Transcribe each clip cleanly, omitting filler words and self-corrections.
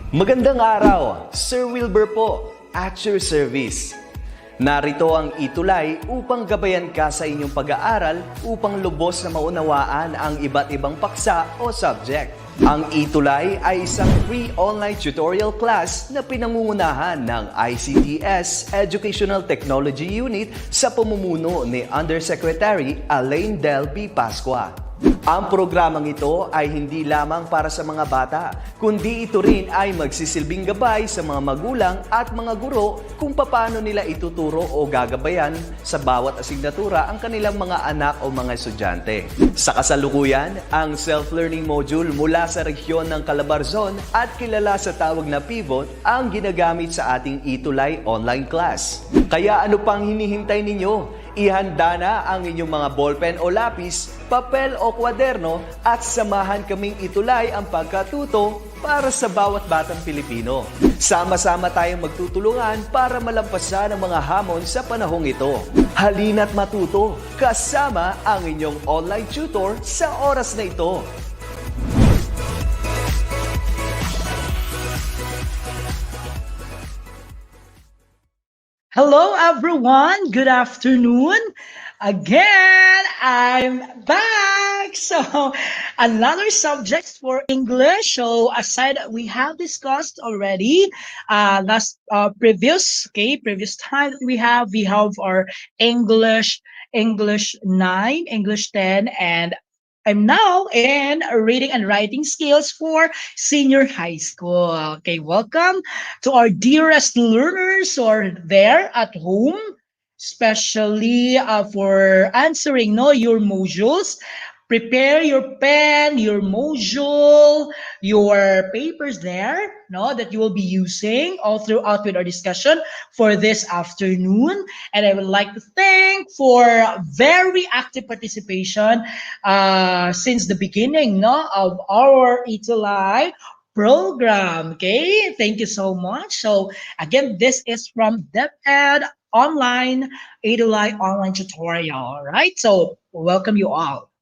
Magandang araw, Sir Wilbur po, at your service. Narito ang ETUlay upang gabayan ka sa inyong pag-aaral upang lubos na maunawaan ang iba't ibang paksa o subject. Ang ETUlay ay isang free online tutorial class na pinangungunahan ng ICT's Educational Technology Unit sa pamumuno ni Undersecretary Elaine Del P. Pascua. Ang programang ito ay hindi lamang para sa mga bata, kundi ito rin ay magsisilbing gabay sa mga magulang at mga guro kung paano nila ituturo o gagabayan sa bawat asignatura ang kanilang mga anak o mga estudyante. Sa kasalukuyan, ang self-learning module mula sa rehiyon ng Calabarzon at kilala sa tawag na pivot ang ginagamit sa ating ETUlay online class. Kaya ano pang hinihintay ninyo? Ihanda na ang inyong mga ballpen o lapis, papel o kwaderno at samahan kaming itulay ang pagkatuto para sa bawat batang Pilipino. Sama-sama tayong magtutulungan para malampasan ang mga hamon sa panahong ito. Halina't matuto kasama ang inyong online tutor sa oras na ito. Hello everyone, good afternoon. Again, I'm back. So, another subject for English. So, aside we have discussed already previous time we have our English 9, English 10, and I'm now in reading and writing skills for senior high school. Okay, welcome to our dearest learners who are there at home, especially for answering your modules. Prepare your pen, your module, your papers there, that you will be using all throughout with our discussion for this afternoon. And I would like to thank for very active participation since the beginning, of our ETUlay program. Okay, thank you so much. So again, this is from DepEd ETUlay online tutorial. Right. So welcome you all.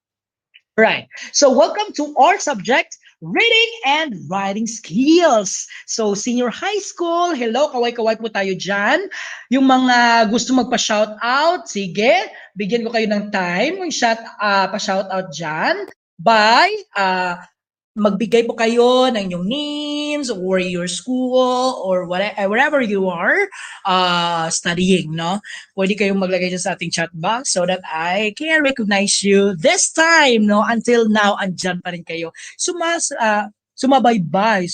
Right. So welcome to our subject, reading and writing skills. So senior high school, hello, kaway-kaway po tayo dyan. Yung mga gusto magpa-shoutout, sige, bigyan ko kayo ng time, pa-shoutout dyan. Bye. Magbigay po kayo ng yung names or your school or wherever you are studying, Pwede kayong maglagay dyan sa ating chat box so that I can recognize you this time, Until now, andyan pa rin kayo. Sumabaybay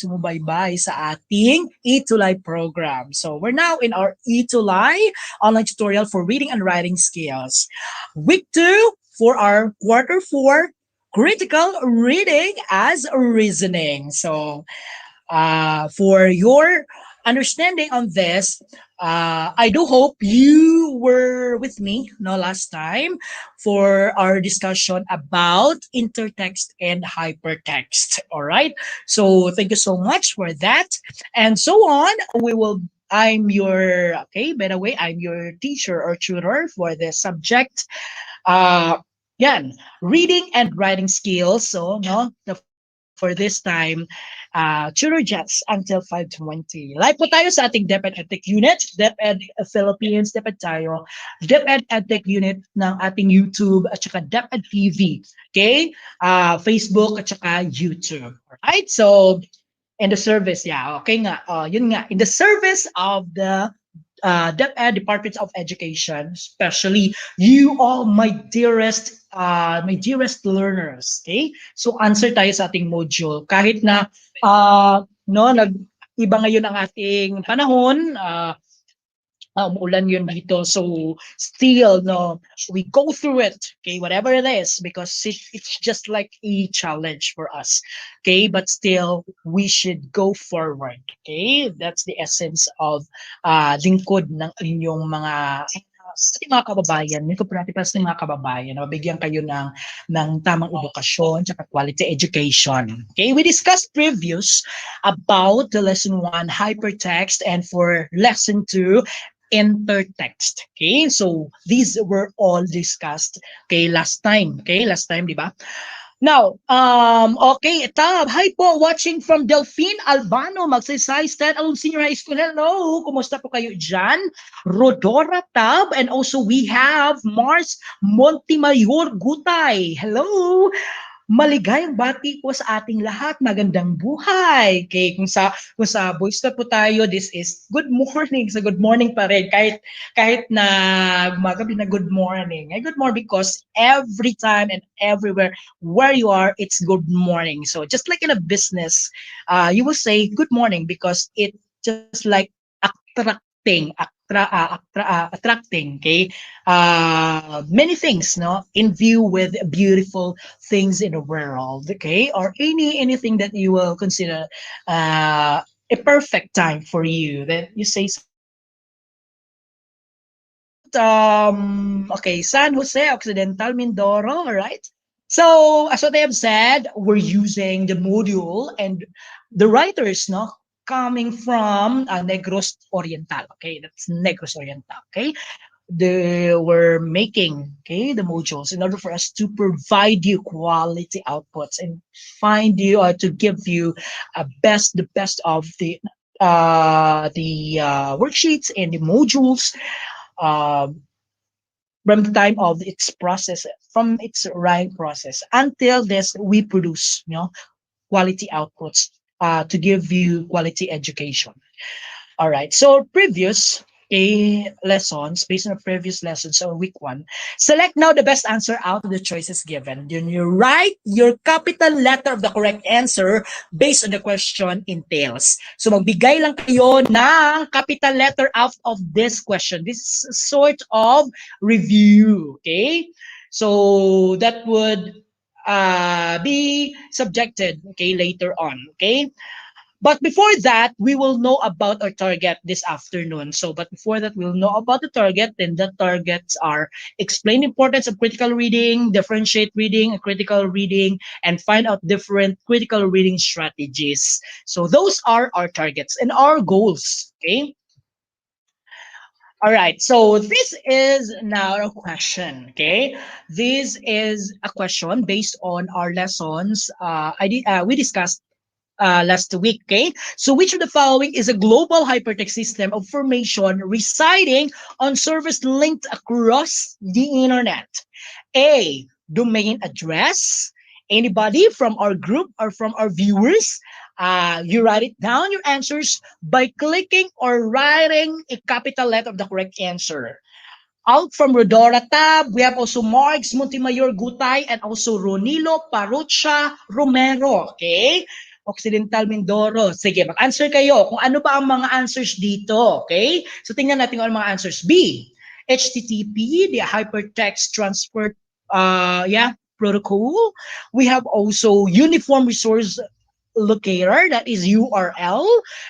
sa ating ETUlay program. So we're now in our ETUlay online tutorial for reading and writing skills. Week 2 for our quarter 4 critical reading as reasoning. So for your understanding on this, I do hope you were with me last time for our discussion about intertext and hypertext. All right. So thank you so much for that. And so on, I'm your teacher or tutor for this subject. Reading and writing skills. So, for this time, tutor jets until 5:20. Live po tayo sa ating DepEd Edtech Unit, DepEd Philippines, DepEd tayo, DepEd Edtech Unit ng ating YouTube at saka DepEd TV. Okay? Facebook at saka YouTube. Alright? So, in the service, in the service of the DepEd Department of Education, especially you all, my dearest learners. Okay, so answer tayo sa ating module kahit na iba ngayon ang ating panahon. Umuulan yun dito, so still we go through it, okay, whatever it is, because it's just like a challenge for us, okay, but still we should go forward. Okay, that's the essence of lingkod ng inyong mga kababayan, mga kababayan, mabigyan kayo ng tamang edukasyon at quality education. Okay, we discussed previous about the lesson 1 hypertext, and for lesson 2 intertext. Okay, so these were all discussed last time, di ba? Now, okay, Tab. Hi po, watching from Delphine Albano, Magsaysay State Alum Senior High School. Hello, kumusta po kayo dyan? Rodora Tab, and also we have Mars Montemayor Gutay. Hello. Maligayang bati po sa ating lahat. Magandang buhay. Okay, kung sa voice na po tayo, this is good morning. So good morning pa rin kahit na gumagabi na good morning. Good morning because every time and everywhere where you are, it's good morning. So just like in a business, you will say good morning because it just like attracting, okay, many things, no, in view with beautiful things in the world, okay, or anything that you will consider a perfect time for you, that you say something like about okay, San Jose Occidental Mindoro, all right. So as what I have said, we're using the module and the writers, no, coming from Negros Oriental. Okay, that's Negros Oriental. Okay, they were making, okay, the modules in order for us to provide you quality outputs and find you to give you the best of the worksheets and the modules um, from the time of its process, from its writing process until this we produce, you know, quality outputs to give you quality education. All right. So previous lessons, based on the previous lessons on week one, select now the best answer out of the choices given. Then you write your capital letter of the correct answer based on the question entails. So magbigay lang kayo ng capital letter out of this question. This is a sort of review. Okay. So that would be subjected, okay, later on. Okay. But before that, we will know about our target this afternoon. So, but before that, we'll know about the target. Then the targets are explain the importance of critical reading, differentiate reading, and critical reading, and find out different critical reading strategies. So those are our targets and our goals. Okay. All right. So this is now a question. Okay. This is a question based on our lessons. We discussed last week. Okay, so which of the following is a global hypertext system of formation residing on servers linked across the internet? A, domain address. Anybody from our group or from our viewers, you write it down your answers by clicking or writing a capital letter of the correct answer. Out from Rodora Tab, we have also Marks Montemayor Gutay and also Ronilo Parucha Romero. Okay? Occidental Mindoro. Sige, mag-answer kayo kung ano ba ang mga answers dito. Okay? So tingnan natin kung ano mga answers. B, HTTP, the Hypertext Transfer protocol. We have also Uniform Resource Locator, that is URL.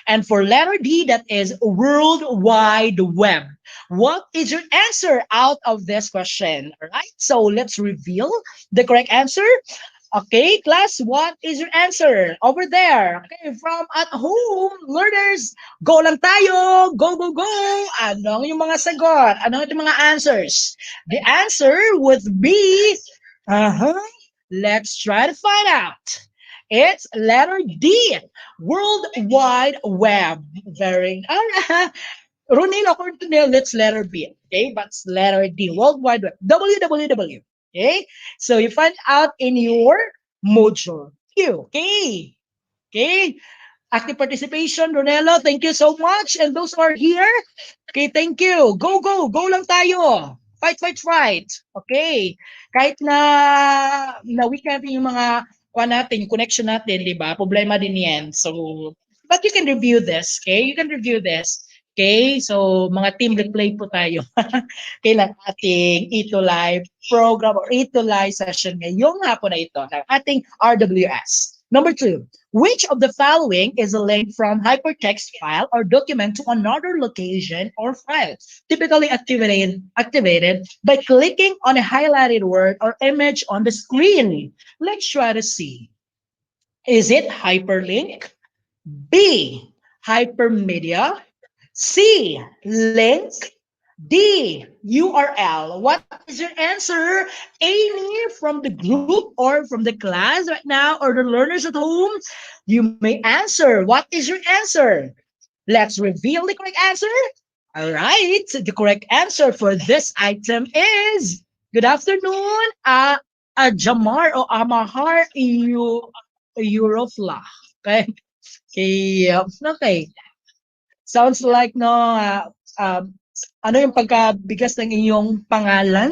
And for letter D, that is World Wide Web. What is your answer out of this question? All right, so let's reveal the correct answer. Okay, class, what is your answer over there? Okay, from at home, learners, go lang tayo, go, go, go. Ano yung mga sagot? Ano yung mga answers? The answer would be, let's try to find out. It's letter D, World Wide Web. Very, all right. Ronil, according to Neil, it's letter B. Okay, but it's letter D, World Wide Web, www. Okay, so you find out in your module. Okay, okay. Active participation, Ronelo, thank you so much. And those who are here, okay, thank you. Go, go, go lang tayo. Fight, fight, fight. Okay. Kahit na weak natin yung mga natin, yung connection natin, di ba? Problema din yan. So, but you can review this, okay? You can review this. Okay, so mga team replay po tayo. Kailan ating ETUlay program or ETUlay session ngayong hapon na ito ng ating RWS. Number 2, which of the following is a link from hypertext file or document to another location or file, typically activated by clicking on a highlighted word or image on the screen? Let's try to see. Is it hyperlink? B, hypermedia? C, link? D, URL. What is your answer? Amy from the group or from the class right now or the learners at home? You may answer. What is your answer? Let's reveal the correct answer. All right. The correct answer for this item is good afternoon, Jamar or Amahar Eurofla. Okay. Okay. Okay. Sounds like no ano yung pagkabigas ng iyong pangalan?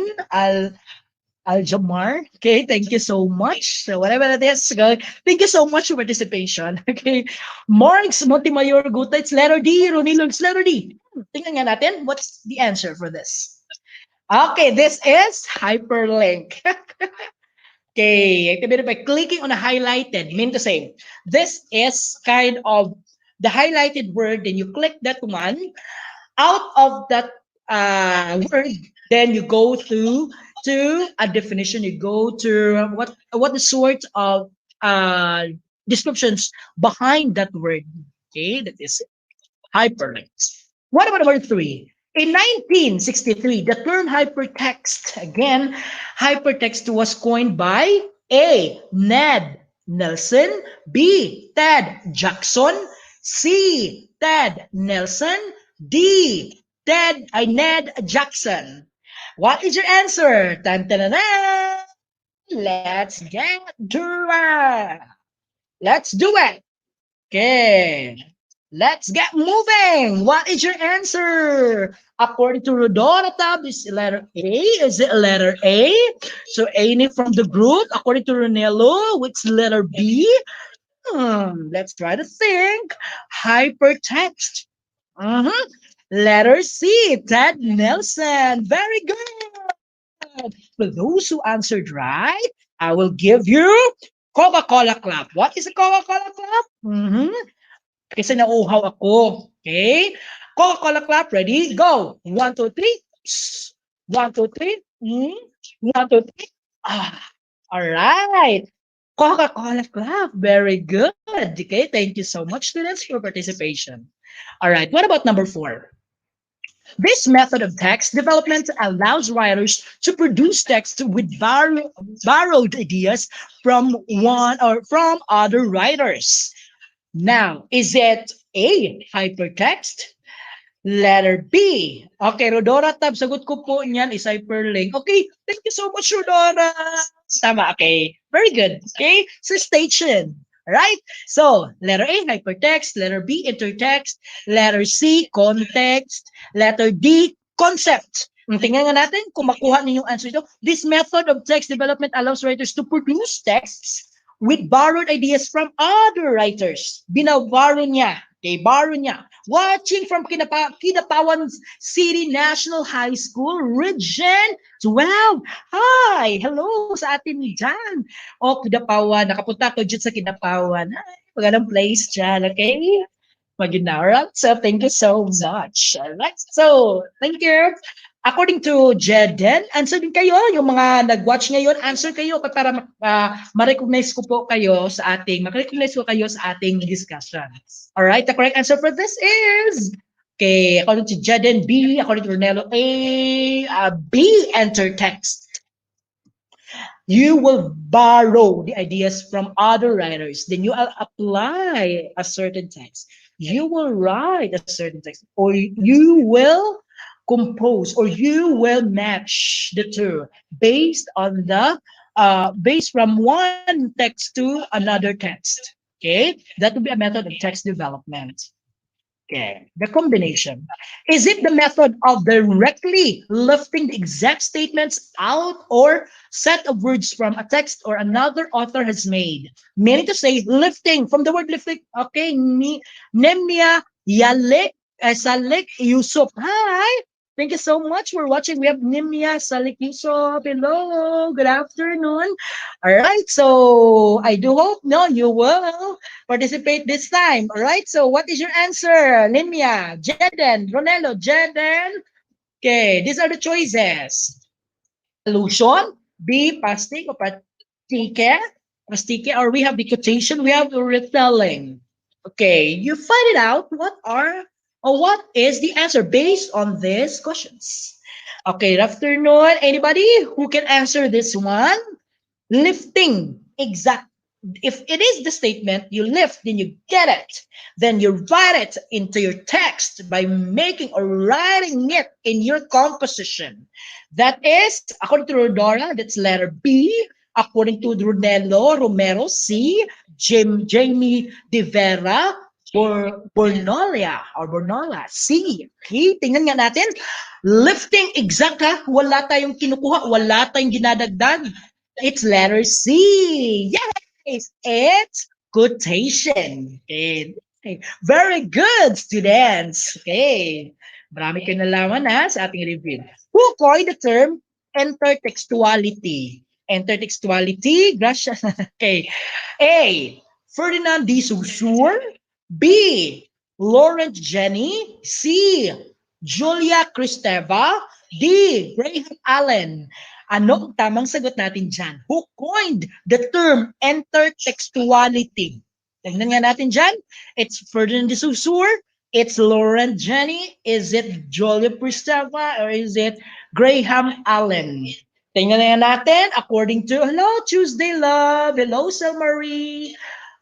Aljamar. Okay, thank you so much. So whatever that is, thank you so much for participation. Okay. Marks Montemayor Guta, it's letter D. Ronilo, it's letter D. Tingnan nga natin, what's the answer for this? Okay, this is hyperlink. Okay, activated by clicking on a highlighted, mean to say, this is kind of the highlighted word, then you click that one, out of that word, then you go to a definition. You go to what the sort of descriptions behind that word. Okay, that is hyperlinks. What about number three? In 1963, the term hypertext, again, hypertext was coined by A. Ned Nelson, B. Ted Jackson, C. Ted Nelson, D. Ned Jackson. What is your answer? Tan, tan, tan, tan. Let's get to it. Let's do it. Okay. Let's get moving. What is your answer? According to Rodorata, this is letter A. Is it letter A? So any from the group. According to Ronello, which letter B? Let's try to think. Hypertext. Mhm. Letter C. Ted Nelson. Very good. For those who answered right, I will give you Coca-Cola Club. What is a Coca-Cola Club? Kasi nauuhaw ako. Okay? Coca-Cola Club, ready? Go! 1, 2, 3. Psst. 1, 2, 3. 1, 2, 3. All right. Coca-Cola Club. Very good. Okay, thank you so much, students, for participation. All right, what about number 4? This method of text development allows writers to produce text with borrowed ideas from one or from other writers. Now, is it A, hypertext? Letter B. Okay, Rodora Tab, sagot ko po niyan is hyperlink. Okay, thank you so much, Rodora. Tama, okay. Very good. Okay, so stay tuned. Right? So, letter A, hypertext. Letter B, intertext. Letter C, context. Letter D, concept. Tingnan nga natin kung makuha ninyong answer ito. This method of text development allows writers to produce texts with borrowed ideas from other writers. Binabaro niya. Okay, borrow niya. Watching from Kinapawan City National High School, Region 12. Hi! Hello sa atin dyan. O, Kinapawan. Nakapunta ko dyan sa Kinapawan. Hi, magandang place dyan, okay? Maginaral. So, thank you so much. Alright, so, thank you. According to Jeden, answer din kayo. Yung mga nag-watch ngayon, answer kayo para ma-recognize ko po kayo sa ating, ma-recognize ko kayo sa ating discussion. Alright, the correct answer for this is, okay, according to Jeden, B. According to Ronello, A. B, enter text. You will borrow the ideas from other writers. Then you will apply a certain text. You will write a certain text, or you will compose, or you will match the two based on the based from one text to another text. Okay, that will be a method of text development. Okay, the combination. Is it the method of directly lifting the exact statements out or set of words from a text or another author has made? Meaning to say, lifting, from the word lifting, okay, Nemia Yalek, Salik Yusuf. Hi, thank you so much for watching. We have Nimia Salik Yusuf. Hello, good afternoon. All right, so I do hope, no, you will participate this time. All right, so what is your answer? Nimia, Jeden, Ronello, Jeden. Okay, these are the choices. Illusion, B, pastic or pastique, or we have the quotation, we have the retelling. Okay, you find it out. What are What is the answer based on these questions? Okay, good afternoon. Anybody who can answer this one? Lifting. Exact. If it is the statement, you lift, then you get it. Then you write it into your text by making or writing it in your composition. That is, according to Rodora, that's letter B. According to Brunello Romero, C. Jamie De Vera, Bornolia or Bornola, C. Okay, tingnan nga natin. Lifting, exact ha. Wala tayong kinukuha, wala tayong ginadagdag. It's letter C. Yes, it's quotation. Okay. Very good, students. Okay. Marami kayong nalaman ha sa ating review. Who coined the term intertextuality? Intertextuality, gracias. Okay. A. Ferdinand de Saussure. B. Lawrence Jenny. C. Julia Kristeva. D. Graham Allen. Ano ang tamang sagot natin dyan? Who coined the term intertextuality? Tignan nga natin dyan. It's Ferdinand de Saussure. It's Laurent Jenny. Is it Julia Kristeva or is it Graham Allen? Tingnan nga natin. According to, hello, Tuesday Love. Hello, Sel Marie.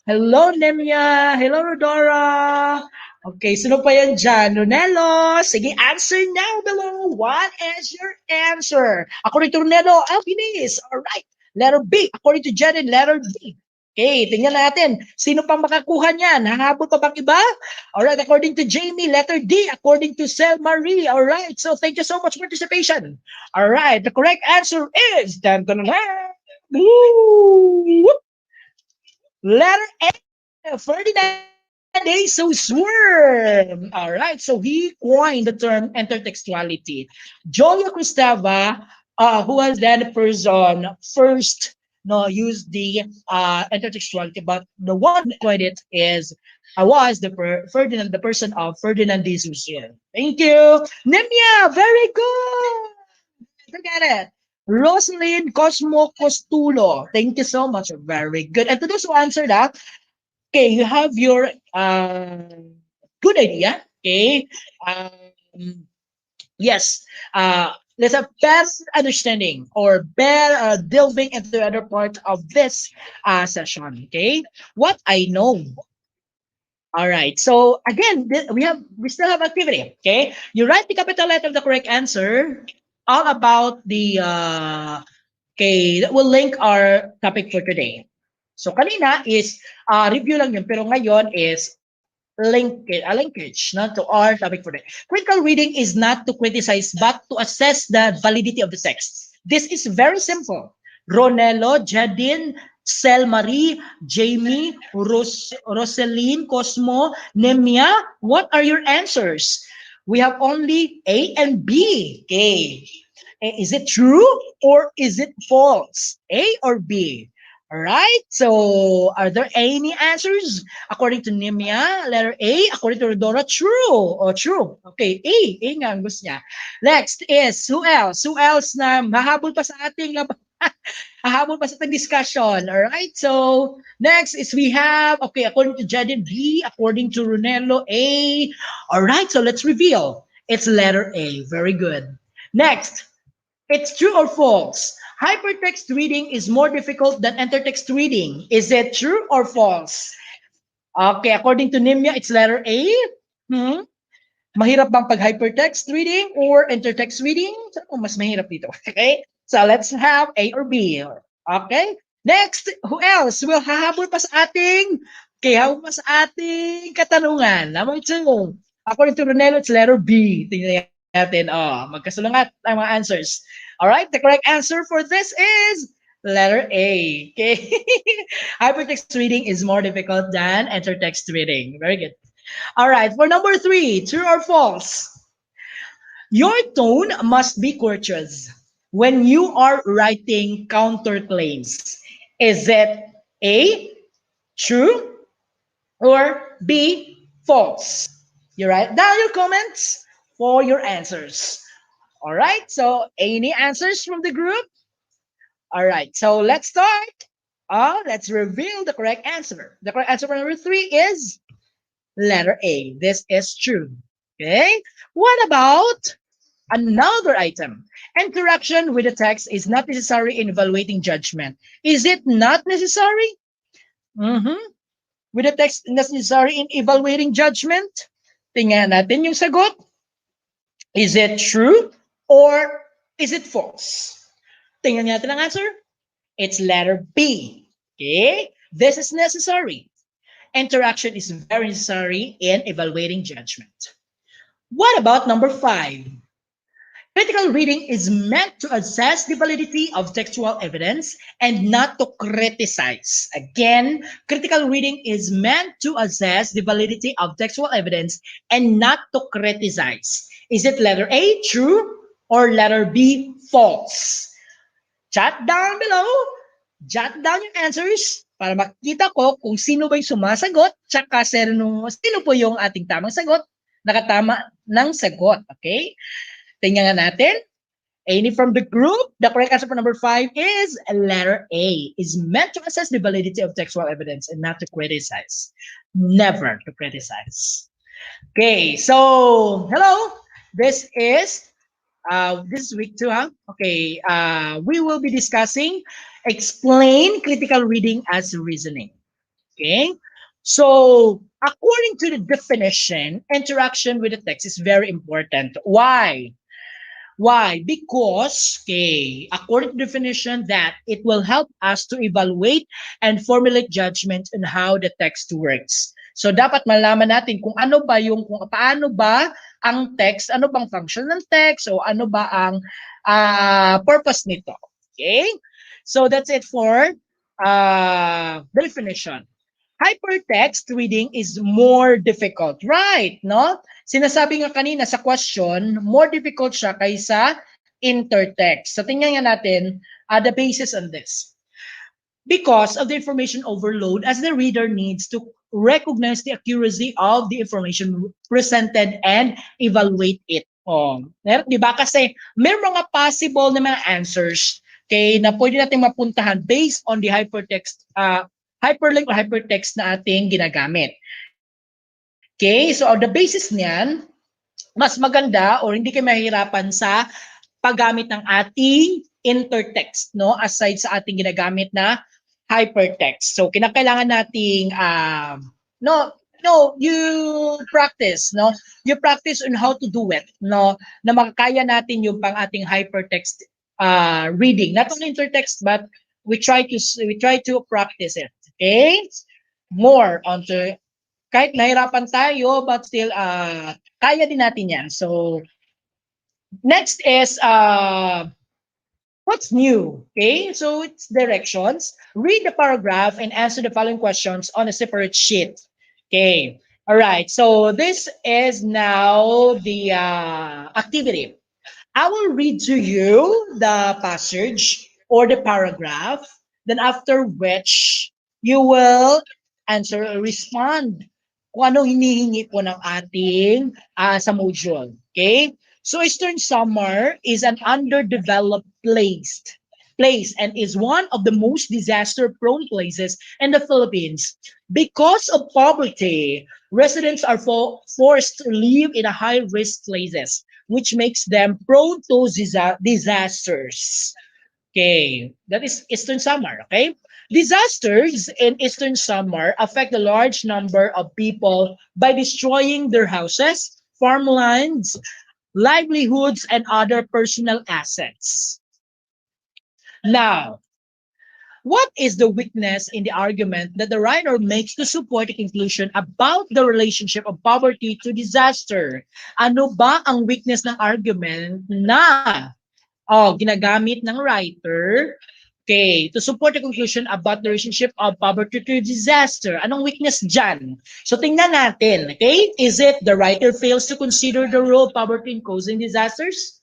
Hello, Nemia. Hello, Rodora. Okay, sino pa yan dyan? Ronelo. Sige, answer now below. What is your answer? According to Ronelo, Alpinis. Alright. Letter B. According to Jaden, letter D. Okay, tingnan natin. Sino pang makakuha niyan? Hahabol pa bang iba? Alright, according to Jamie, letter D. According to Sel Marie. Alright, so thank you so much for participation. Alright, the correct answer is... Dun, dun, dun, dun. Letter A, Ferdinand de Saussure. All right, so he coined the term intertextuality. Julia Kristeva, who was then the person first used the intertextuality, but the one who coined it is was Ferdinand, the person of Ferdinand de Saussure. Thank you, Nemia. Very good. Look at it. Rosalind Cosmo Costulo. Thank you so much. Very good. And to those who answered that, okay, you have your good idea. Okay. Yes. Let's have better understanding or better delving into the other part of this session. Okay. What I know. All right. So again, we still have activity. Okay. You write the capital letter of the correct answer. All about the okay, that will link our topic for today. So kanina is review lang yun, pero ngayon is linkage to our topic for today. Critical reading is not to criticize but to assess the validity of the text. This is very simple. Ronelo, Jadin, Sel Marie, Jamie, Roseline, Cosmo, Nemia, what are your answers? We have only A and B. Okay. Is it true or is it false? A or B? All right. So, are there any answers? According to Nemia, letter A. According to Rodora, true. Oh, true. Okay, A. A nga ang gusto niya. Next is, who else? Who else na mahabol pa sa ating hahabol pa sa ating discussion. All right. So, next is we have, okay, according to Jadin, B. According to Runello, A. All right. So, let's reveal. It's letter A. Very good. Next. It's true or false? Hypertext reading is more difficult than intertext reading. Is it true or false? Okay, according to Nimya, it's letter A. Mahirap bang pag hypertext reading or intertext reading? Saan mas mahirap dito? Okay, so let's have A or B. Okay, next, who else? Will hahabol pa sa ating, habol pa sa ating katanungan. Number 2. According to Ronelo, it's letter B. Tingnan natin, magkasulungat ang mga answers. All right, the correct answer for this is letter A. Okay, hypertext reading is more difficult than intertext reading. Very good. All right, for number 3, true or false? Your tone must be courteous when you are writing counterclaims. Is it A, true, or B, false? You write down your comments for your answers. All right, so any answers from the group? All right, so let's start. Let's reveal the correct answer. The correct answer for number 3 is letter A. This is true. Okay? What about another item? Interaction with the text is not necessary in evaluating judgment. Is it not necessary? Mhm. With the text necessary in evaluating judgment? Tingnan natin yung sagot. Is it true or is it false? Tingnan natin ang answer. It's letter B. Okay? This is necessary. Interaction is very necessary in evaluating judgment. What about number 5? Critical reading is meant to assess the validity of textual evidence and not to criticize. Again, critical reading is meant to assess the validity of textual evidence and not to criticize. Is it letter A, true, or letter B, false? Chat down below. Jot down yung answers para makita ko kung sino ba yung sumasagot tsaka sino po yung ating tamang sagot, nakatama ng sagot. Okay? Tingnan nga natin. Any from the group, the correct answer for number 5 is letter A. Is meant to assess the validity of textual evidence and not to criticize. Never to criticize. Okay, so hello. This is week 2, huh? Okay, we will be discussing explain critical reading as reasoning. Okay, so according to the definition, interaction with the text is very important. Why? Why? Because, okay, according to definition, that it will help us to evaluate and formulate judgment on how the text works. So dapat malaman natin kung paano ba ang text, ano bang function ng text, o ano ba ang purpose nito. Okay? So that's it for the definition. Hypertext reading is more difficult, right? No? Sinasabi nga kanina sa question, more difficult siya kaysa intertext. So tingnan nga natin the basis on this. Because of the information overload, as the reader needs to recognize the accuracy of the information presented and evaluate it. Oh, di ba? Kasi may mga possible na mga answers na pwede natin mapuntahan based on the hypertext hyperlink or hypertext na ating ginagamit. Okay, so the basis niyan, mas maganda or hindi kayo mahihirapan sa paggamit ng ating intertext, no? Aside sa ating ginagamit na hypertext. So kinakailangan nating you practice, no? You practice on how to do it, no? Na makakaya natin yung pang ating hypertext reading. Not only intertext but we try to practice it. Okay? More onto kahit nahirapan tayo but still kaya din natin yan. So next is what's new? Okay? So it's directions. Read the paragraph and answer the following questions on a separate sheet. Okay. All right. So this is now the activity. I will read to you the passage or the paragraph, then after which you will answer or respond kung anong hinihingi po ng ating sa module. Okay? So Eastern Samar is an underdeveloped place and is one of the most disaster-prone places in the Philippines. Because of poverty, residents are forced to live in a high-risk places, which makes them prone to disasters. Okay, that is Eastern Samar, okay? Disasters in Eastern Samar affect a large number of people by destroying their houses, farmlands, livelihoods, and other personal assets. Now, what is the weakness in the argument that the writer makes to support the conclusion about the relationship of poverty to disaster? Ano ba ang weakness ng argument na ginagamit ng writer to support the conclusion about the relationship of poverty to disaster? Anong weakness dyan? So tingnan natin, okay? Is it the writer fails to consider the role of poverty in causing disasters?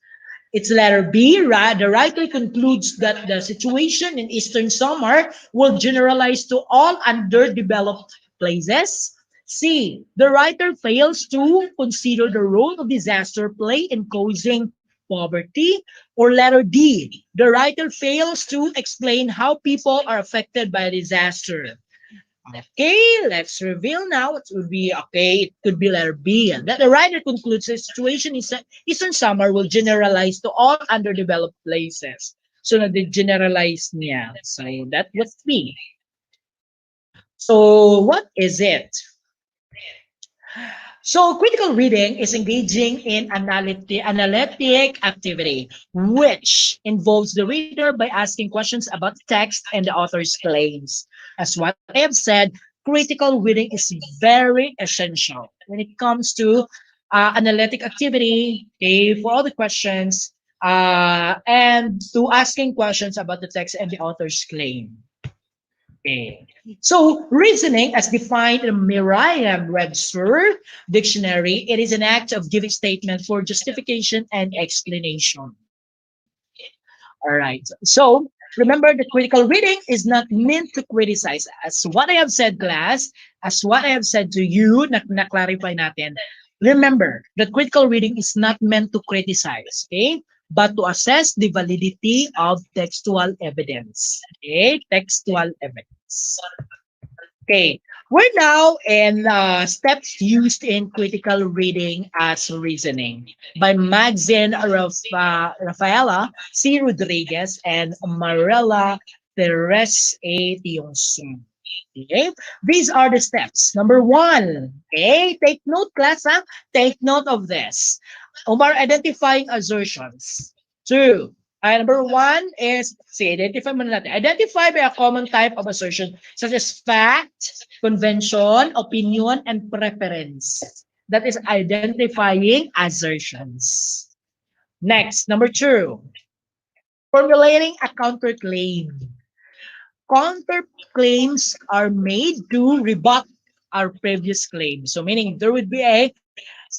It's letter B. The writer concludes that the situation in Eastern Samar will generalize to all underdeveloped places. C. The writer fails to consider the role of disaster play in causing poverty. Or letter D. The writer fails to explain how people are affected by a disaster. Okay, let's reveal now. It would be okay. It could be letter B. That the writer concludes the situation is Eastern summer will generalize to all underdeveloped places. So na-generalize niya. So that was B. So what is it? So critical reading is engaging in analytic activity, which involves the reader by asking questions about the text and the author's claims. As what I have said, critical reading is very essential when it comes to analytic activity, okay, for all the questions, and to asking questions about the text and the author's claim. Okay. So, reasoning, as defined in Merriam-Webster dictionary, it is an act of giving statement for justification and explanation. All right. So, remember the critical reading is not meant to criticize. As what I have said, class, as what I have said to you, na-clarify natin, remember that critical reading is not meant to criticize, okay? But to assess the validity of textual evidence. Okay? Textual evidence. Okay, we're now in steps used in critical reading as reasoning by Maxine Rafaela C. Rodriguez and Marella Perez A. Tionson. Okay, these are the steps. Number one, okay, take note, class, ha? Take note of this. Omar, identifying assertions. Two, number one is, see, identify muna natin. Identify by a common type of assertion such as fact, convention, opinion, and preference. That is identifying assertions. Next, number two, formulating a counterclaim. Counterclaims are made to rebut our previous claim. So meaning there would be a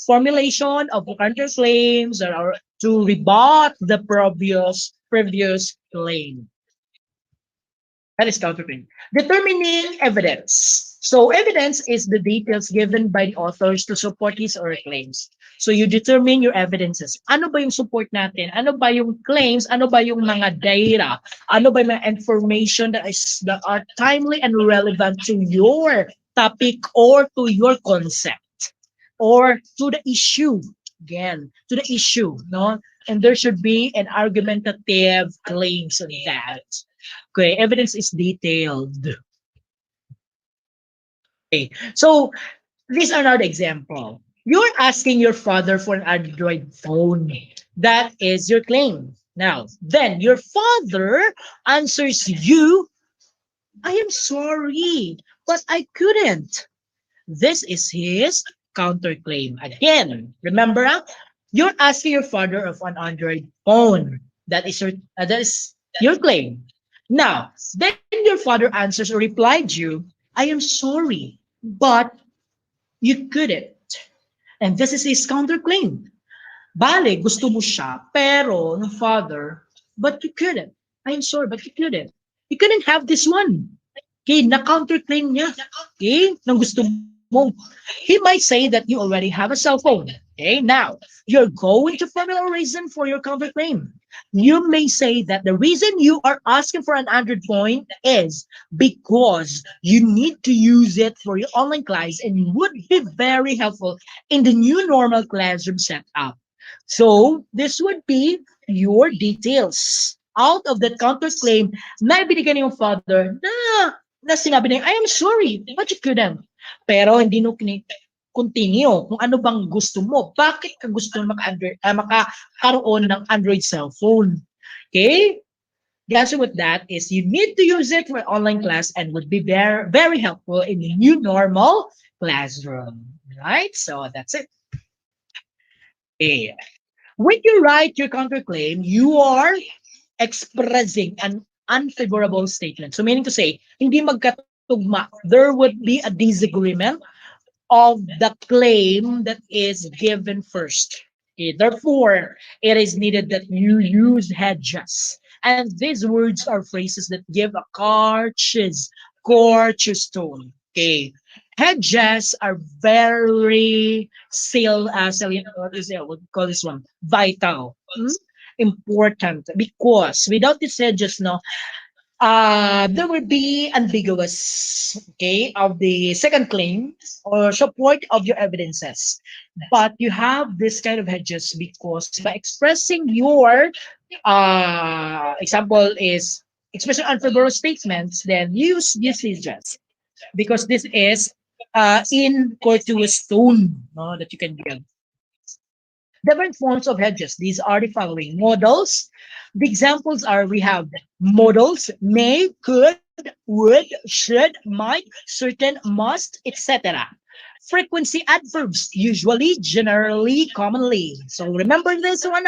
formulation of counterclaims that are to rebut the previous claim. That is counterclaim. Determining evidence. So evidence is the details given by the authors to support his or her claims. So you determine your evidences. Ano ba yung support natin? Ano ba yung claims? Ano ba yung mga data? Ano ba yung mga information that are timely and relevant to your topic or to your concept or to the issue? Again, to the issue, no? And there should be an argumentative claims on that. Okay, evidence is detailed. Okay, so these are not example. You're asking your father for an Android phone. That is your claim. Now, then your father answers you, I am sorry, but I couldn't. This is his counterclaim. Again, remember, you're asking your father of an Android phone. That is your claim. Now, then your father answers or replied you, I am sorry, but you couldn't. And this is his counterclaim. Bale, gusto mo siya, pero ng father, but you couldn't. I am sorry, but you couldn't. You couldn't have this one. Okay, na-counterclaim niya. Okay, nang gusto mo. He might say that you already have a cell phone. Okay, now, you're going to formulate a reason for your counterclaim. You may say that the reason you are asking for an Android phone is because you need to use it for your online class and would be very helpful in the new normal classroom setup. So, this would be your details. Out of that counterclaim, na ibinigay ng father na sinabi niya, I am sorry, but you couldn't. Pero hindi no continue kung ano bang gusto mo. Bakit ka gusto makakaroon ng Android cell phone? Okay? The answer with that is you need to use it for online class and would be very, very helpful in the new normal classroom. Right? So that's it. Okay. When you write your counterclaim, you are expressing an unfavorable statement. So meaning to say, hindi magkatugma. There would be a disagreement of the claim that is given first. Okay, therefore, it is needed that you use hedges. And these words are phrases that give a courteous tone. Okay. Hedges are very what we call this one? Vital. Important. Because without these hedges, no, There will be ambiguous, okay, of the second claim or support of your evidences. But you have this kind of hedges because by expressing your example is expressing unfavorable statements, then use this hedges because this is in courteous tone, no, that you can give. Different forms of hedges. These are the following models. The examples are we have models may, could, would, should, might, certain, must, etc. Frequency adverbs, usually, generally, commonly. So remember this one,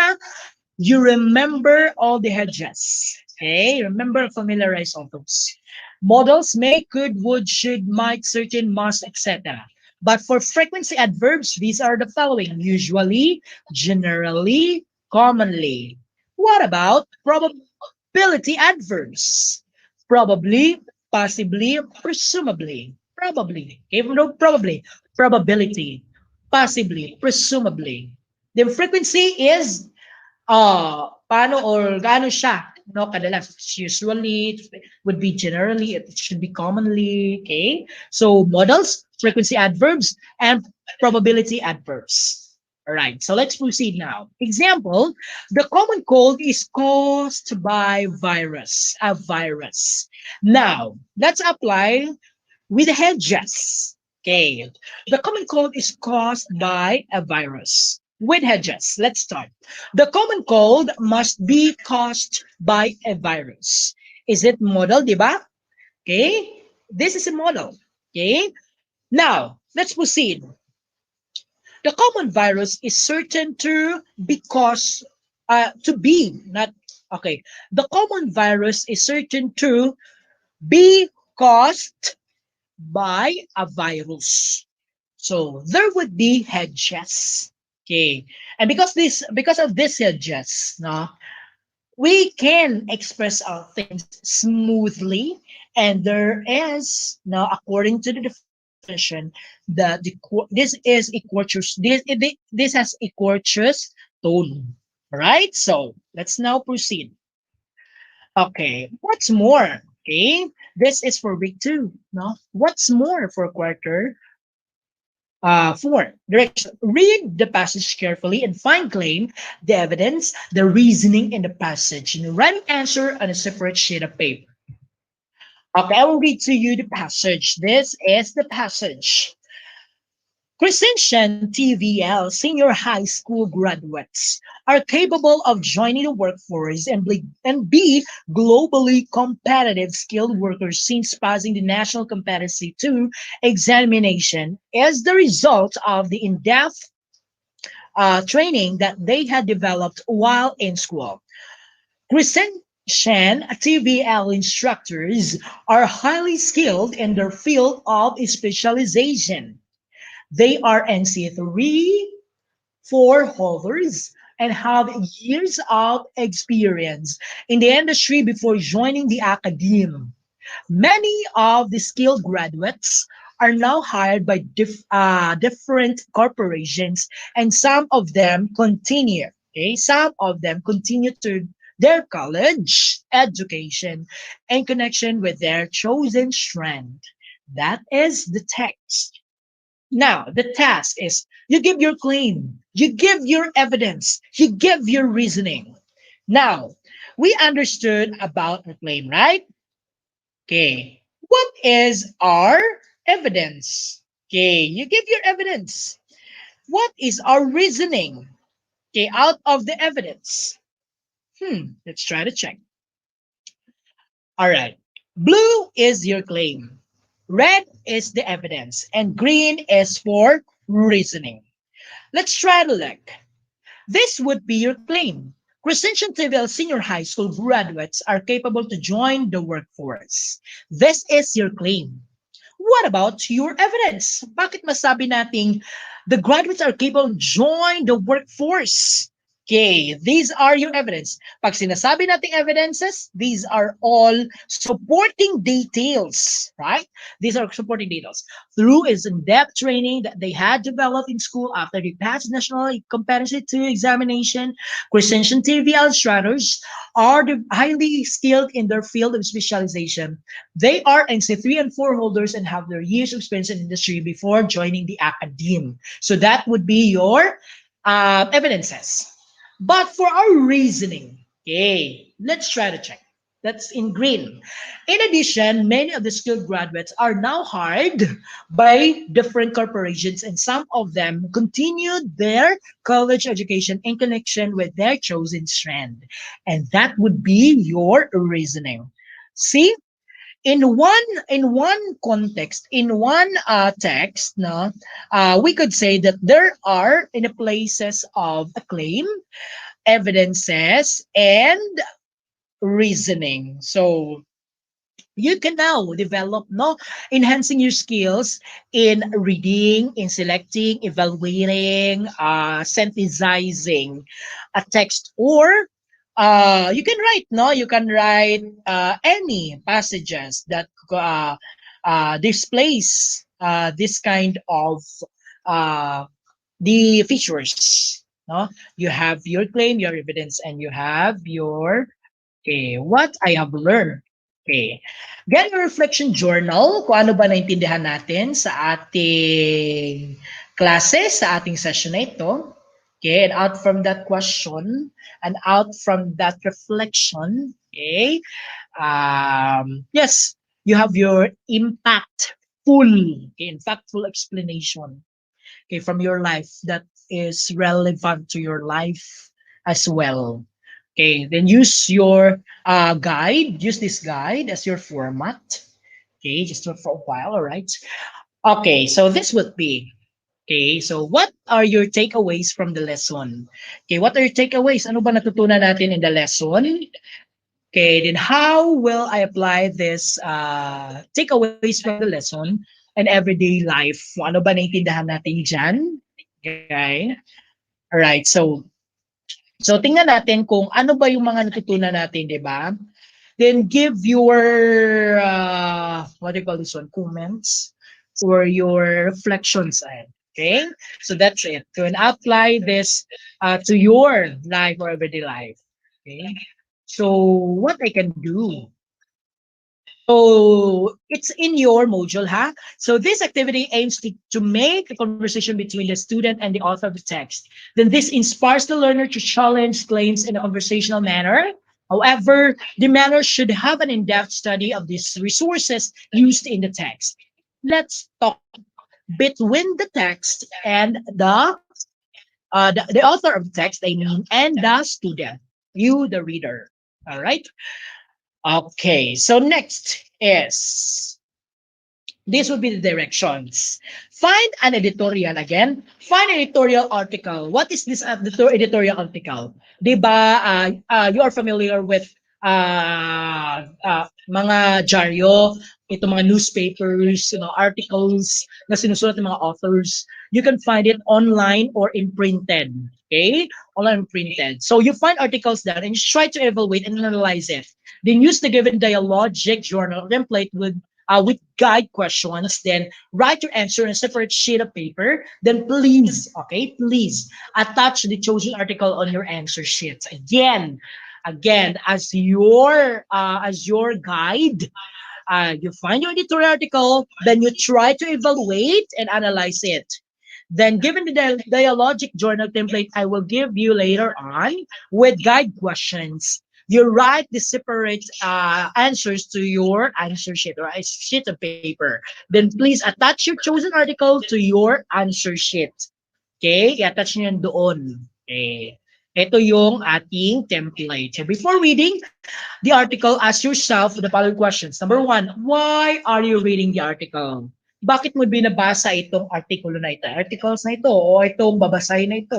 you remember all the hedges. Okay, remember, familiarize all those. Models may, could, would, should, might, certain, must, etc. But for frequency adverbs, these are the following: usually, generally, commonly. What about probability adverbs? Probably, possibly, presumably. Probably. Even though probably, probability, possibly, presumably. The frequency is paano or gaano siya, no, kadalas. Usually, it would be generally, it should be commonly, okay? So modals, frequency adverbs, and probability adverbs. All right, so let's proceed now. Example, the common cold is caused by a virus. Now, let's apply with the hedges. Okay. The common cold is caused by a virus. With hedges, let's start. The common cold must be caused by a virus. Is it model, di ba? Okay. This is a model. Okay. Now, let's proceed. The common virus is certain to because to be not okay. The common virus is certain to be caused by a virus. So there would be hedges. Okay. And because of this hedges, no, we can express our things smoothly. And there is now, according to the definition, this is a courteous this has a courteous tone. Right? So let's now proceed. Okay, what's more? Okay, this is for week two. No, what's more for quarter four? Direction. Read the passage carefully and fine claim the evidence, the reasoning in the passage, and write an answer on a separate sheet of paper. Okay, I will read to you the passage. This is the passage. Crescentian TVL senior high school graduates are capable of joining the workforce and be globally competitive skilled workers since passing the National Competency 2 examination as the result of the in-depth training that they had developed while in school. Crescentian TVL instructors are highly skilled in their field of specialization. They are NC3 4 holders and have years of experience in the industry before joining the academy. Many of the skilled graduates are now hired by different corporations, and some of them continue. Okay, some of them continue to their college education in connection with their chosen strand. That is the text. Now, the task is you give your claim, you give your evidence, you give your reasoning. Now, we understood about the claim, right? Okay. What is our evidence? Okay, you give your evidence. What is our reasoning? Okay, out of the evidence. Let's try to check. All right. Blue is your claim. Red is the evidence. And green is for reasoning. Let's try to look. This would be your claim. Crescentian TVL senior high school graduates are capable to join the workforce. This is your claim. What about your evidence? Bakit masabi nating the graduates are capable to join the workforce? Okay, these are your evidence. Pag sinasabi nating evidences, these are all supporting details, right? These are supporting details. Through is in-depth training that they had developed in school after they passed National Competency 2 examination, Crescentian TVL instructors are highly skilled in their field of specialization. They are NC3 and 4 holders and have their years of experience in industry before joining the academe. So that would be your evidences. But for our reasoning, okay, let's try to check. That's in green. In addition, many of the skilled graduates are now hired by different corporations, and some of them continued their college education in connection with their chosen strand. And that would be your reasoning. See, in one context, in one text, no, we could say that there are in the places of a claim, evidences, and reasoning. So you can now develop, no, enhancing your skills in reading, in selecting, evaluating, synthesizing a text, or you can write, no, you can write any passages that displays this kind of uh, the features, no. You have your claim, your evidence, and you have your, okay, what I have learned. Okay. Get your reflection journal, kung ano ba naintindihan natin sa ating klase, sa ating session na ito. Okay, and out from that question, and out from that reflection, okay, yes, you have your impactful explanation, okay, from your life that is relevant to your life as well. Okay, then use your guide, use this guide as your format. Okay, just for a while, all right? Okay, so this would be, okay, so what are your takeaways from the lesson? Okay, what are your takeaways? Ano ba natutunan natin in the lesson? Okay, then how will I apply this takeaways from the lesson in everyday life? Ano ba naintindihan natin dyan? Okay, all right, so tingnan natin kung ano ba yung mga natutunan natin, di ba? Then give your, what do you call this one, comments or your reflections. Okay, so that's it. So and apply this to your life or everyday life. Okay, so what I can do. So it's in your module, huh? So this activity aims to make a conversation between the student and the author of the text. Then this inspires the learner to challenge claims in a conversational manner. However, the manner should have an in-depth study of these resources used in the text. Let's talk between the text and the author of the text, I mean, and the student, you, the reader. All right. Okay, so next is, this would be the directions. Find an editorial again. Find an editorial article. What is this editorial article? Diba, you are familiar with mga dyaryo, ito mga newspapers, articles na sinusulat ng mga authors. You can find it online or in printed. Okay? Online and printed. So you find articles there and you try to evaluate and analyze it. Then use the given dialogic journal template with guide questions, then write your answer on a separate sheet of paper. Then please, okay, please attach the chosen article on your answer sheet. Again, as your guide, you find your editorial article, then you try to evaluate and analyze it. Then, given the dialogic journal template I will give you later on with guide questions, you write the separate answers to your answer sheet or a sheet of paper. Then please attach your chosen article to your answer sheet. Okay? I-attach nyo yan doon. Okay. Ito yung ating template. So before reading the article, ask yourself the following questions. Number one, why are you reading the article? Bakit mo binabasa itong artikulo na ito? Articles na ito o itong babasahin na ito?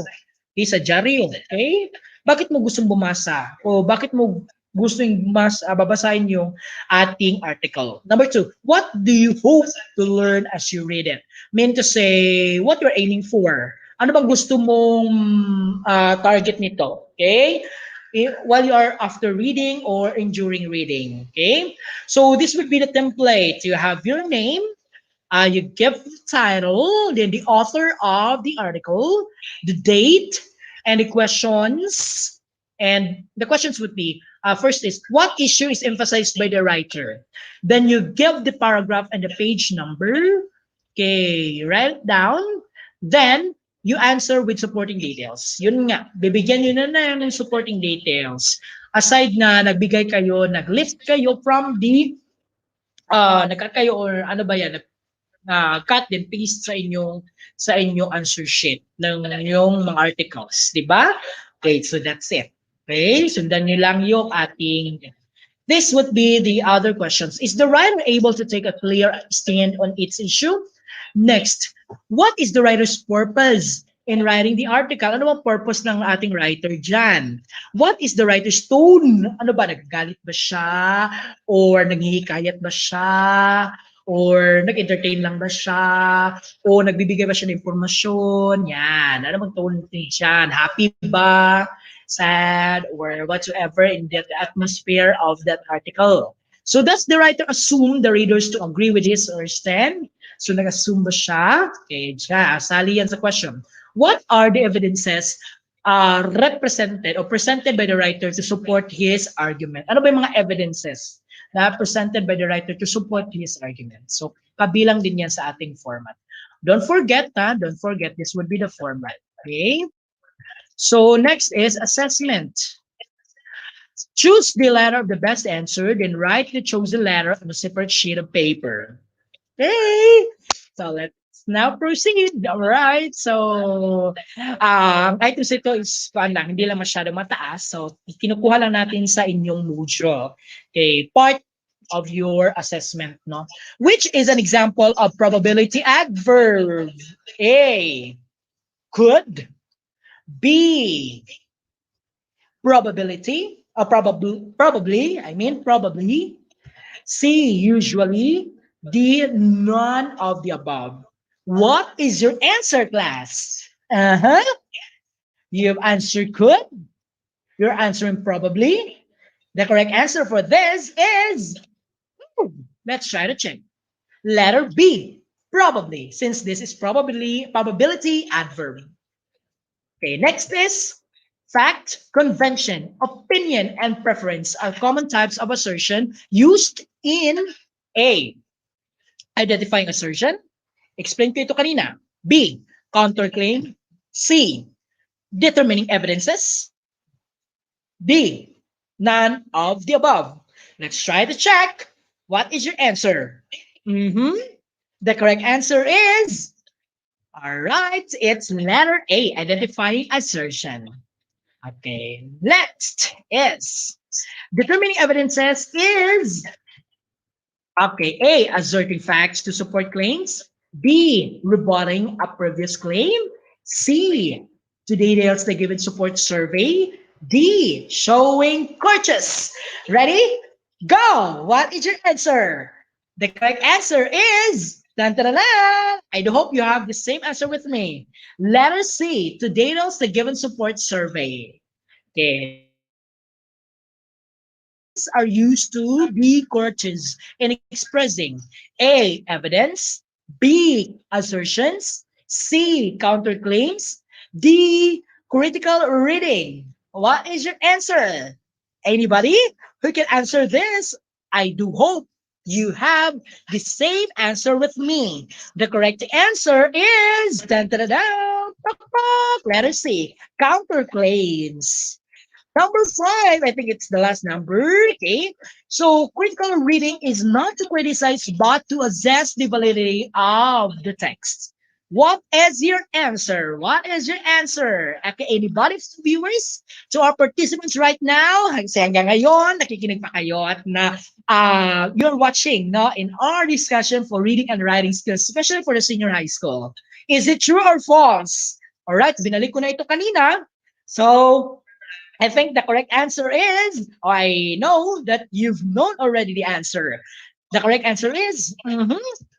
Okay, sa dyaryo. Okay? Bakit mo gustong bumasa? O bakit mo gustong babasahin yung ating article? Number two, what do you hope to learn as you read it? Mean to say, what you're aiming for. Ano bang gusto mong target nito? Okay? While you are after reading or during reading. Okay? So this would be the template. You have your name, you give the title, then the author of the article, the date, and the questions, And the questions would be, first is, what issue is emphasized by the writer? Then you give the paragraph and the page number. Okay, write it down. Then, you answer with supporting details. Yun nga, bibigyan nyo na ng supporting details. Aside na nagbigay kayo, nag-list kayo from the, nagkat kayo or ano ba yan, cut and paste sa inyong answer sheet ng yung mga articles, di ba? Okay, so that's it. Okay, sundan niyo lang yung ating. This would be the other questions. Is the writer able to take a clear stand on its issue? Next, what is the writer's purpose in writing the article? Ano bang purpose ng ating writer dyan? What is the writer's tone? Ano ba, nagagalit ba siya? Or naghihikayat ba siya? Or nag-entertain lang ba siya? O nagbibigay ba siya ng impormasyon? Yan. Ano bang tone niya? Happy ba? Sad? Or whatsoever in the atmosphere of that article. So does the writer assume the readers to agree with his or stand? So nag-assume ba siya? Okay, siya. Sali yan sa question. What are the evidences represented or presented by the writer to support his argument? Ano ba yung mga evidences na presented by the writer to support his argument? So, kabilang din yan sa ating format. Don't forget, this would be the format. Okay? So, next is assessment. Choose the letter of the best answer, then write the chosen letter on a separate sheet of paper. Okay? So, let's now proceed. All right. So, items ito is lang, hindi lang masyado mataas. So, kinukuha lang natin sa inyong module. Okay, part of your assessment, no? Which is an example of probability adverb? A, could. B, probability. Probably. C, usually. D, none of the above. What is your answer, class? You've answered could. You're answering probably. The correct answer for this is, let's try to check. Letter B, probably, since this is probability adverb. Okay, next is fact, convention, opinion, and preference are common types of assertion used in A, identifying assertion. Explain ko ito kanina. B, counterclaim. C, determining evidences. D, none of the above. Let's try to check. What is your answer? The correct answer is, all right, it's letter A, identifying assertion. Okay, next is determining evidences is, okay, A, asserting facts to support claims. B, rebutting a previous claim. C, to details the given support survey. D, showing courteous. Ready? Go! What is your answer? The correct answer is, I do hope you have the same answer with me. Letter C, to details the given support survey. Okay. Are used to be courteous in expressing A, evidence, B, assertions, C, counterclaims, D, critical reading. What is your answer? Anybody who can answer this? I do hope you have the same answer with me. The correct answer is, letter C, counterclaims. Number 5, I think it's the last number, okay? So, critical reading is not to criticize, but to assess the validity of the text. What is your answer? What is your answer? Okay, anybody, viewers? To our participants right now, hanggang ngayon, nakikinig pa kayo at na you're watching no, in our discussion for reading and writing skills, especially for the senior high school. Is it true or false? All right, binalik ko na ito kanina. So, I think the correct answer is, I know that you've known already the answer. The correct answer is,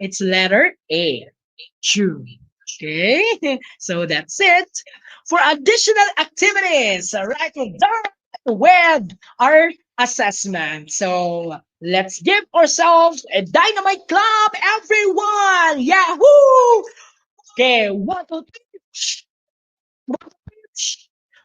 it's letter A, true. Okay, so that's it. For additional activities, all right, we're done with our assessment. So let's give ourselves a dynamite clap, everyone. Yahoo! Okay, 1, 2, 3.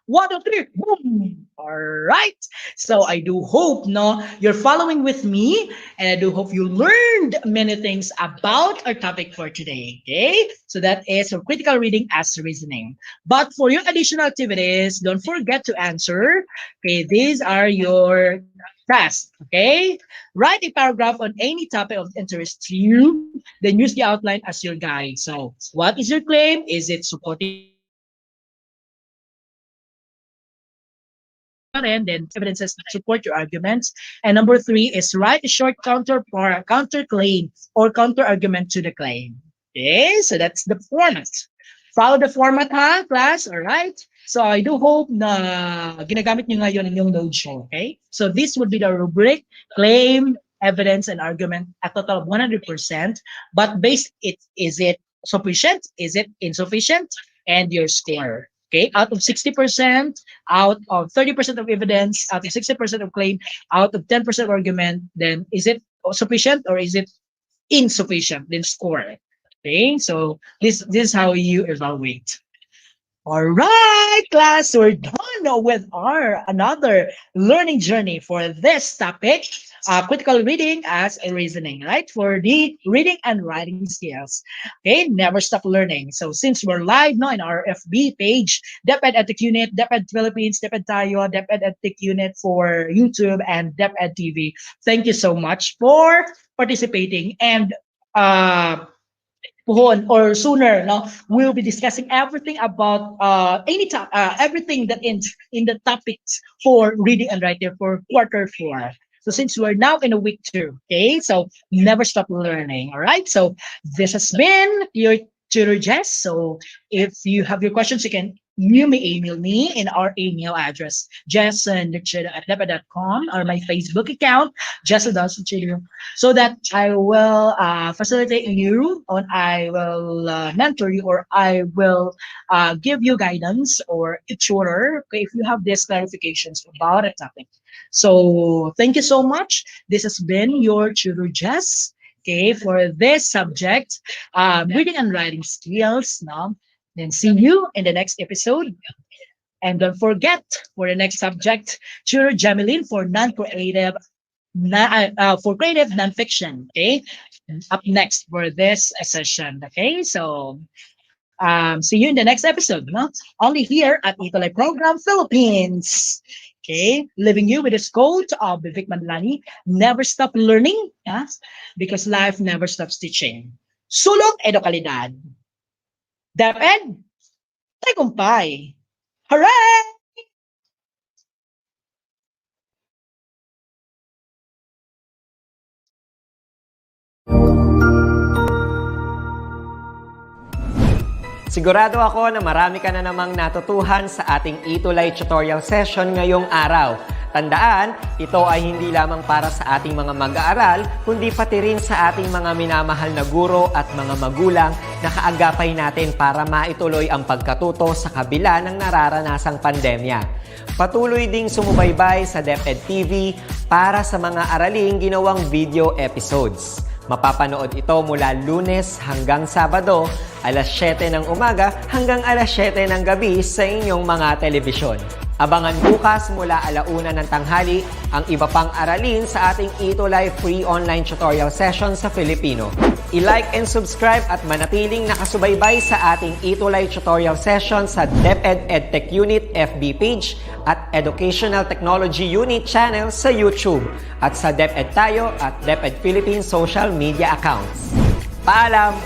1, 2, 3, boom! All right. So I do hope no you're following with me, and I do hope you learned many things about our topic for today. Okay, so that is for critical reading as reasoning. But for your additional activities, don't forget to answer. Okay, these are your tasks. Okay, write a paragraph on any topic of interest to you. Then use the outline as your guide. So, what is your claim? Is it supporting your argument? And then evidences that support your arguments. And number three is write a short counterclaim or counter argument to the claim. Okay, so that's the format. Follow the format ha, class, all right? So I do hope na ginagamit nyo ngayon in yung node show, okay? So this would be the rubric, claim, evidence, and argument, a total of 100%. But based is it sufficient? Is it insufficient? And your score. Okay, out of 60%, out of 30% of evidence, out of 60% of claim, out of 10% argument, then is it sufficient or is it insufficient? Then score. Okay, so this is how you evaluate. All right, class, we're done with our another learning journey for this topic, critical reading as a reasoning, right? For the reading and writing skills. Okay, never stop learning. So since we're live now in our FB page, DepEd Edtech Unit, DepEd Philippines, DepEd Tayo, DepEd Edtech Unit for YouTube, and DepEd TV. Thank you so much for participating, and pohon or sooner no we'll be discussing everything about everything that in the topics for reading and writing for quarter 4. So since we're now in a week 2, okay, so never stop learning. All right, so this has been your tutor Jess. So if you have your questions, you may email me in our email address, jess@deped.com, or my Facebook account, jess.chidio, so that I will facilitate you, or I will mentor you, or I will give you guidance or a tutor, okay, if you have these clarifications about a topic. So thank you so much. This has been your tutor Jess, okay, for this subject, reading and writing skills. No? Then see you in the next episode. And don't forget, for the next subject, tutor Jameline for for creative nonfiction. Okay, up next for this session. Okay, so see you in the next episode. No? Only here at ETUlay Program Philippines. Okay, leaving you with this quote of Vivek Manlani: never stop learning, because life never stops teaching. Sulong edukalidad. DepEd, tagumpay. Hooray! Sigurado ako na marami ka na namang natutuhan sa ating ETUlay tutorial session ngayong araw. Tandaan, ito ay hindi lamang para sa ating mga mag-aaral, kundi pati rin sa ating mga minamahal na guro at mga magulang na kaagapay natin para maituloy ang pagkatuto sa kabila ng nararanasang pandemya. Patuloy ding sumubaybay sa DepEd TV para sa mga araling ginawang video episodes. Mapapanood ito mula Lunes hanggang Sabado, alas 7 ng umaga hanggang alas 7 ng gabi sa inyong mga telebisyon. Abangan bukas mula 1:00 ng tanghali ang iba pang aralin sa ating ETUlay free online tutorial session sa Filipino. I-like and subscribe at manatiling nakasubaybay sa ating ETUlay tutorial session sa DepEd Edtech Unit FB page at Educational Technology Unit channel sa YouTube at sa DepEd Tayo at DepEd Philippines social media accounts. Paalam!